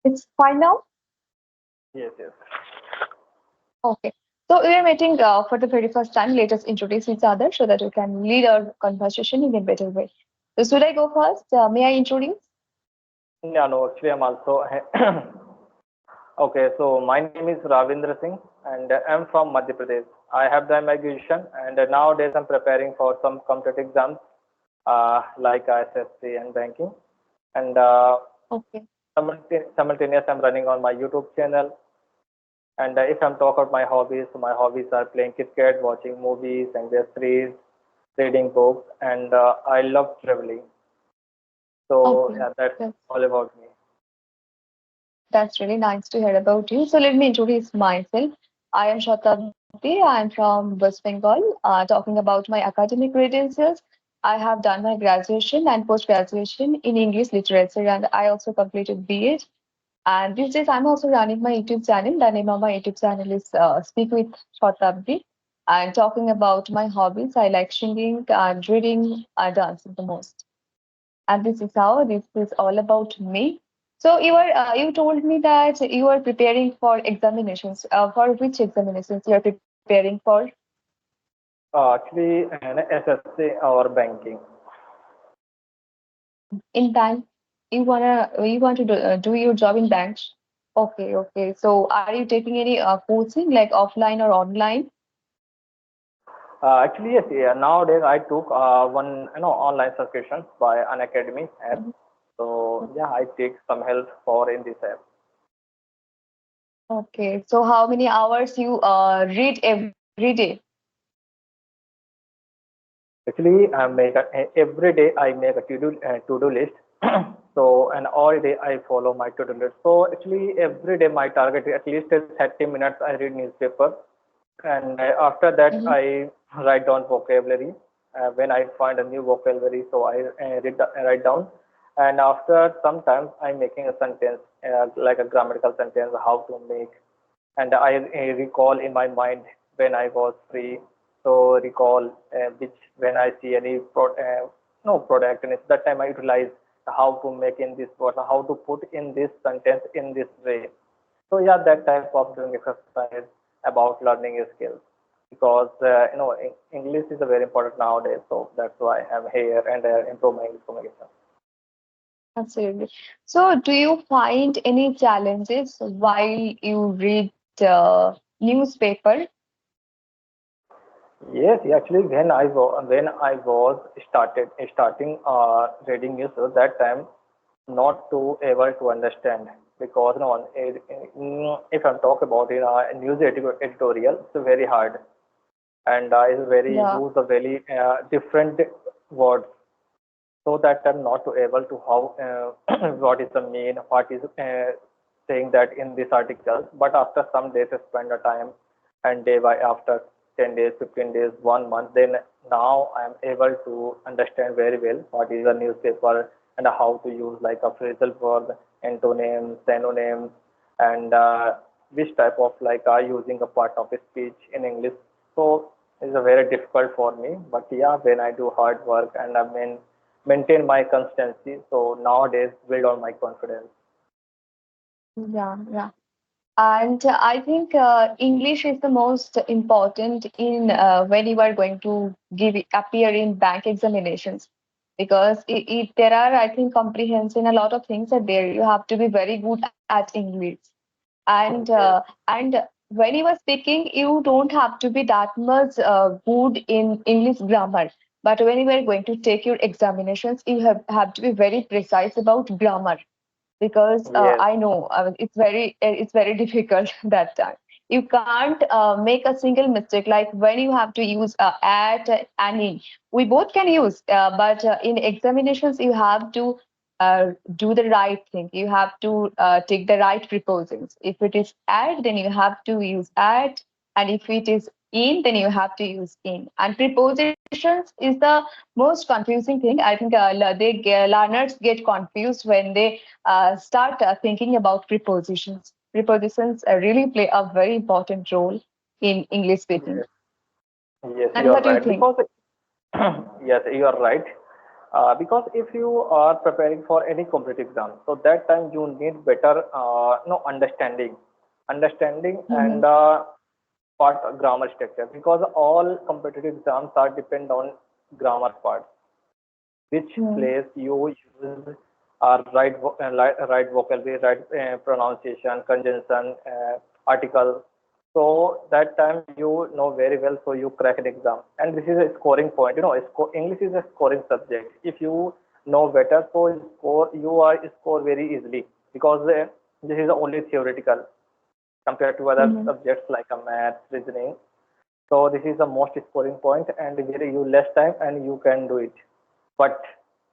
It's fine now? Yes, yes. Okay. So we are meeting for the very first time. Let us introduce each other so that we can lead our conversation in a better way. So should I go first? May I introduce? Yeah, no, actually, I'm also. Okay, so my name is Ravindra Singh, and I'm from Madhya Pradesh. I have done my graduation, and nowadays I'm preparing for some competitive exams like SSC and banking. And Okay. simultaneous, I'm running on my YouTube channel. And if I'm talk about my hobbies are playing cricket, watching movies and web series, reading books, and I love traveling. So Okay. yeah, that's That's all about me. that's really nice to hear about you. So let me introduce myself. I am Shatabdi. I am from West Bengal. Talking about my academic credentials, I have done my graduation and post graduation in English literature, and I also completed BA. And these days, I'm also running my YouTube channel. The name of my YouTube channel is Speak with Shatabdi. And talking about my hobbies, I like singing and reading and dancing the most. And this is how this is all about me. So you told me that you are preparing for examinations. For which examinations you are preparing for? Actually, an SSC or banking. In bank, you want to do your job in banks. Okay, okay. So are you taking any coaching like offline or online? Actually, yes. Yeah, nowadays, I took one online subscription by an academy app. Mhm. So yeah, I take some help for in this app. Okay. So how many hours you read every day? Actually, every day I make a to do list. So and all day I follow my to do list. So actually, every day my target is at least 30 minutes. I read newspaper, and after that Mhm. I write down vocabulary. When I find a new vocabulary, so I write down, and after sometimes I'm making a sentence like a grammatical sentence, how to make, and I recall in my mind when I was free. So recall which when I see any no product, and it's that time I utilize how to make in this product, how to put in this sentence in this way. So yeah, that type of doing exercise about learning skills, because English is a very important nowadays. So that's why I'm here and improve my English communication. Absolutely. So do you find any challenges while you read newspaper? Yes, actually, when I was starting reading news, so that time not to able to understand, because if I'm talk about news editorial, it's very hard, and it's very Yeah. use a very different words, so that I'm not able to how what is the mean, what is saying that in this article. But after some days, I spend a time, and day by after 10 days, 15 days, 1 month, then now I am able to understand very well what is a newspaper and how to use like a phrasal verb, antonyms, synonyms, and which type of like are using a part of a speech in English. So it's a very difficult for me. But yeah, when I do hard work and I mean maintain my consistency, so nowadays build on my confidence. Yeah, yeah. And I think English is the most important in when you are going to give appear in bank examinations, because there are, I think, comprehension, a lot of things are there. You have to be very good at English, Yes, and when you are speaking, you don't have to be that much good in English grammar. But when you are going to take your examinations, you have to be very precise about grammar, because yes, I know it's very difficult that time. You can't make a single mistake, like when you have to use at and in. We both can use, but in examinations you have to do the right thing. You have to take the right prepositions. If it is at, then you have to use at, and if it is in, then you have to use in. And prepositions is the most confusing thing. I think learners get confused when they start thinking about prepositions. Prepositions really play a very important role in English speaking. yes, yes, And you are what do you right. think? Because yes, you are right. Because if you are preparing for any competitive exam, so that time you need better no understanding and Mm-hmm. part grammar structure, because all competitive exams are depend on grammar part, which place you use right vocabulary, right pronunciation, conjunction, article. So that time you know very well, so you crack an exam. And this is a scoring point. English is a scoring subject. If you know better, so you are score very easily, because this is only theoretical compared to other Mm-hmm. subjects like a math, reasoning. So this is the most scoring point, and very you less time and you can do it. But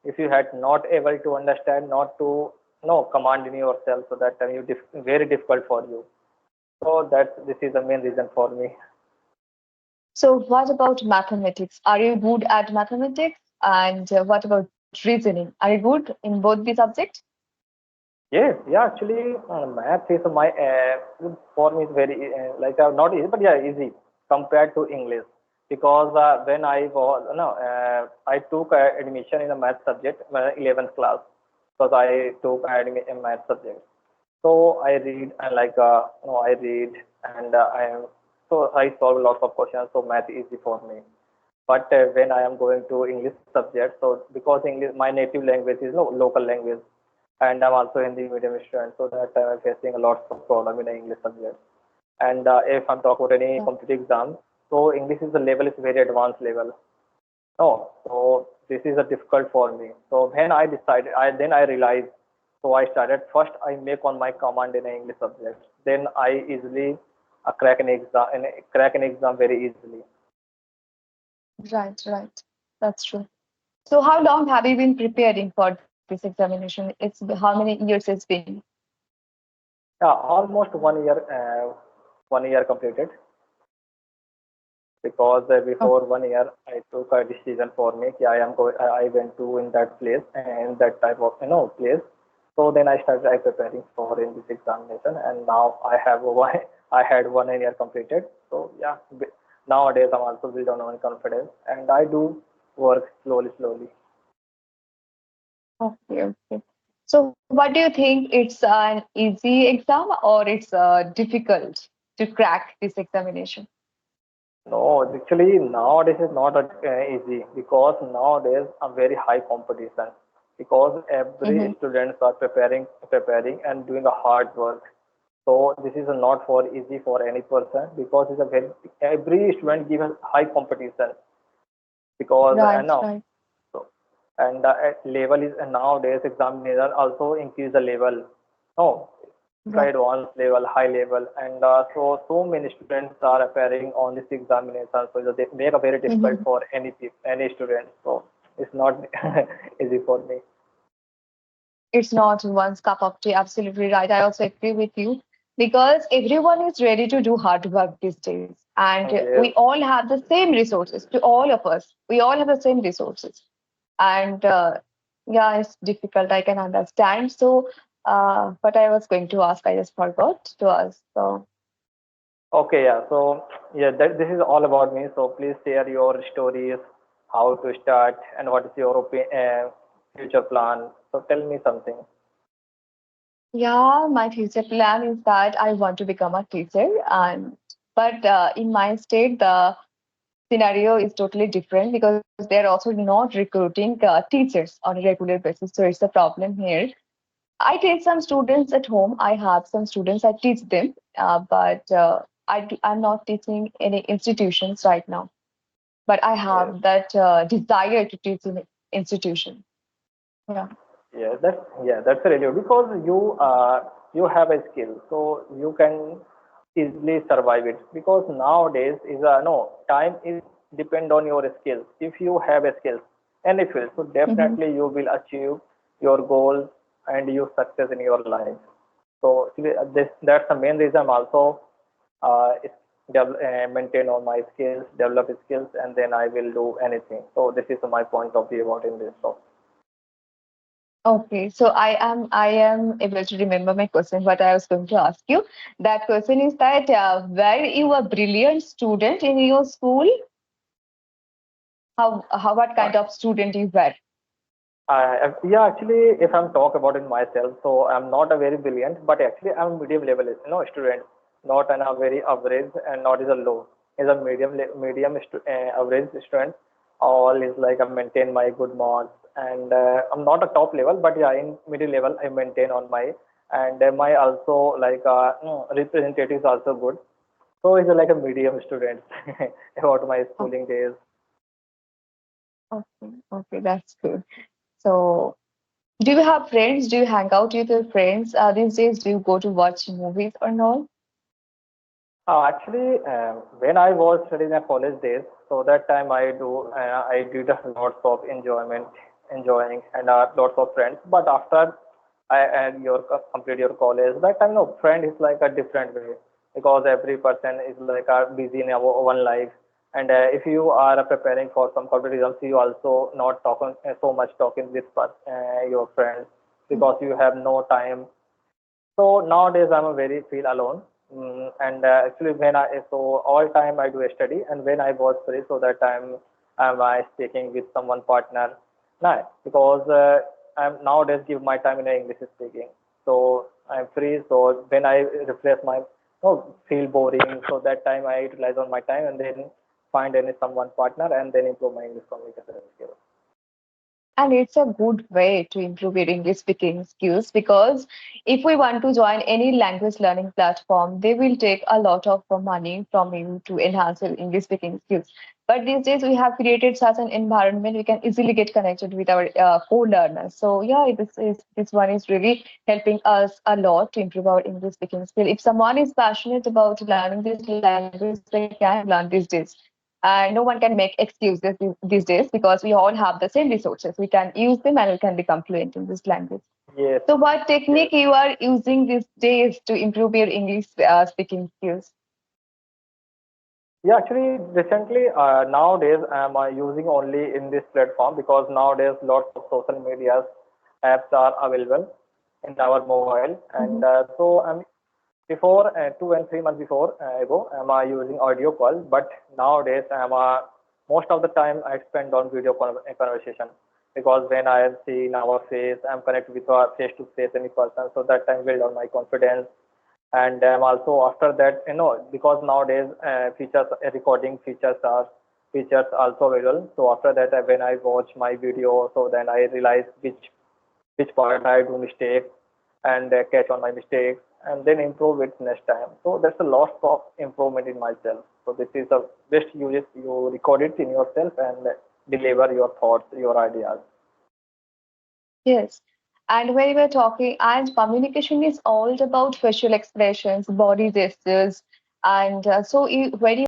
if you had not able to understand, not to command in yourself, so that time very difficult for you. So that this is the main reason for me. So, what about mathematics? Are you good at mathematics? And what about reasoning? Are you good in both the subjects? Yes, yeah, actually, math is my for me is very like not easy, but yeah, easy compared to English, because when I was no, I took admission in a math subject when 11th class, because I took admission in math subject. So I read and like no, I read and I am so I solve lots of questions. So math is easy for me. But when I am going to English subject, so because English my native language is no local language, and I'm also Hindi medium student, so that I'm facing a lot of problem in the English subject. And if I'm talking about any competitive exam, so English is the level is very advanced level. No, so this is a difficult for me. So when I decided, I realized. So I started first. I make on my command in English subject. Then I easily crack an exam very easily. Right, right. That's true. So, how long have you been preparing for this examination? How many years it's been? Yeah, almost 1 year. 1 year completed, because Oh, before 1 year I took a decision for me. I am going. I went to in that place and that type of place. So then I started preparing for in this examination, and now I have one. I had 1 year completed. So yeah, nowadays I'm also build on my confidence, and I do work slowly. okay, okay. So, what do you think? It's an easy exam or it's difficult to crack this examination? No, actually nowadays is not easy, because nowadays a very high competition, because Mm-hmm. every students are preparing and doing a hard work. So this is not for easy for any person, because it's a very every student give a high competition, because Right, now right, so, and level is nowadays examiner also increase the level. No, right. advanced level, high level, and so many students are appearing on this examination. So they make a very difficult Mm-hmm. for any student. So it's not easy for me. It's not one's cup of tea. Absolutely right. I also agree with you because everyone is ready to do hard work these days. And we Yes. all have the same resources to all of us. We all have the same resources. And yeah, it's difficult. I can understand. So, what I was going to ask, I just forgot to ask. So, Okay. Yeah. So yeah, this is all about me. So please share your stories, how to start, and what is your future plan. So tell me something. yeah, my future plan is that I want to become a teacher. And but in my state, the scenario is totally different because they're also not recruiting teachers on a regular basis. So it's a problem here. I teach some students at home. I have some students. I teach them, but I'm not teaching any institutions right now. But I Yes. have that desire to teach in institution. Yeah. That's really good, because you have a skill, so you can easily survive it. Because nowadays is no time is depend on your skills. If you have a skills any field, so Hmm. definitely you will achieve your goals and your success in your life. So that's the main reason I'm also is maintain all my skills, develop skills, and then I will do anything. So this is my point of view about in this. So Okay, so I am able to remember my question. What I was going to ask you. That question is that were you a brilliant student in your school? How what uh, kind of student you were? Yeah, actually, if I'm talk about it myself, so I'm not a very brilliant, but actually I'm medium level, student, not an a very average and not is a low. Is a average student. All is like I maintain my good marks, and I'm not a top level, but yeah, in middle level I maintain on my, and my also like representative is also good. So it's like a medium student about my Oh, schooling days. okay, okay, that's good. So, do you have friends? Do you hang out with your friends these days? Do you go to watch movies or not? Actually, when I was studying in college days, so that time I did a lots of enjoying, and lots of friends. But after I and complete your college, that time no friend is like a different way because every person is like busy in our own life. And if you are preparing for some competitions, you also not talking so much talking with your friends because you have no time. So nowadays I'm a very feel alone. And actually when all time I do a study, and when I was free, so that time am I speaking with someone partner. No, because I'm nowadays give my time in English speaking. So I'm free. So when I refresh my feel boring, so that time I utilize on my time and then find any someone partner and then improve my English communication skills. And it's a good way to improve your English speaking skills because if we want to join any language learning platform, they will take a lot of money from you to enhance your English speaking skills. But these days, we have created such an environment we can easily get connected with our co-learners. So yeah, this one is really helping us a lot to improve our English speaking skill. If someone is passionate about learning this language, they can learn these days. And no one can make excuses these days because we all have the same resources. We can use them and we can become fluent in this language. Yes, So, what yes. technique you are using these days to improve your English speaking skills? Yeah, actually, recently, nowadays, I'm using only in this platform because nowadays lots of social media apps are available in our mobile, and Mhm. so I'm before 2 and 3 months before ago, I'm using audio call, but nowadays I'm most of the time I spend on conversation because when I see in our face, I'm connected with our face to face any person, so that time build on my confidence. And also after that, because nowadays features recording features also available. So after that, when I watch my video, so then I realize which part I do mistake, and catch on my mistakes and then improve it next time. So that's a lot of improvement in myself. So this is the best you record it in yourself and deliver your thoughts, your ideas. Yes. And when we were talking, and communication is all about facial expressions, body gestures, and when you